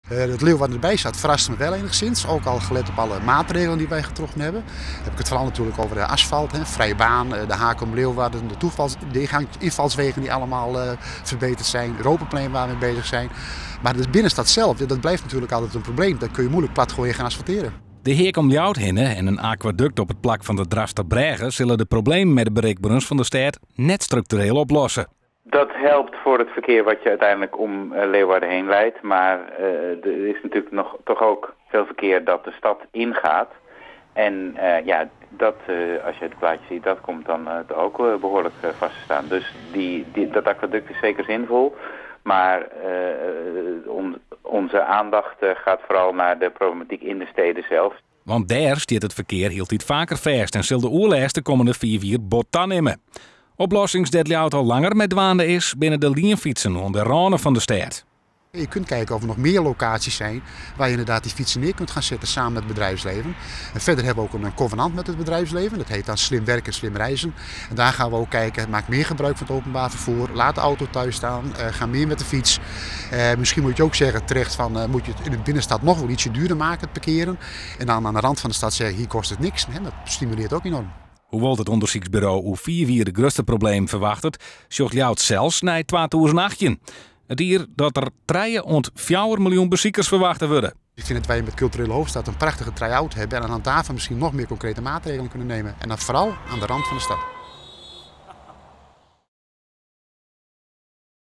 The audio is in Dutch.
Het Leeuwarden erbij staat verrast me wel enigszins. Ook al gelet op alle maatregelen die wij getroffen hebben. Dan heb ik het vooral natuurlijk over de asfalt, vrije baan, de haak om Leeuwarden, de invalswegen die allemaal verbeterd zijn, het Ropenplein waar we mee bezig zijn. Maar de binnenstad zelf, dat blijft natuurlijk altijd een probleem. Dat kun je moeilijk platgooien gaan asfalteren. De heek om Ljouwthinnen en een aquaduct op het plak van de Drasterbrege zullen de problemen met de bereikbaarheid van de stad net structureel oplossen. Dat helpt voor het verkeer wat je uiteindelijk om Leeuwarden heen leidt. Maar er is natuurlijk toch ook veel verkeer dat de stad ingaat. En als je het plaatje ziet, dat komt dan ook behoorlijk vast te staan. Dus dat aquaduct is zeker zinvol. Maar onze aandacht gaat vooral naar de problematiek in de steden zelf. Want daar stiert het verkeer heel iets vaker vast en zal de oorlijst de komende 4 jaar bot aannemen. Oplossings dat Ljouwt al langer met dwaande is binnen de lienfietsen onder de ranen van de stad. Je kunt kijken of er nog meer locaties zijn waar je inderdaad die fietsen neer kunt gaan zetten samen met het bedrijfsleven. En verder hebben we ook een covenant met het bedrijfsleven. Dat heet dan slim werken, slim reizen. En daar gaan we ook kijken, maak meer gebruik van het openbaar vervoer. Laat de auto thuis staan, ga meer met de fiets. Misschien moet je ook zeggen terecht van moet je het in de binnenstad nog wel ietsje duurder maken, het parkeren. En dan aan de rand van de stad zeggen hier kost het niks. Dat stimuleert ook enorm. Hoewel het onderzoeksbureau hoe 4 jaar de grootste probleem verwacht, zocht Ljouwt zelfs na 2018. Het hier dat er 3,4 miljoen bezoekers verwacht worden. Ik vind dat wij met Culturele Hoofdstad een prachtige try-out hebben en aan daarvan misschien nog meer concrete maatregelen kunnen nemen. En dat vooral aan de rand van de stad.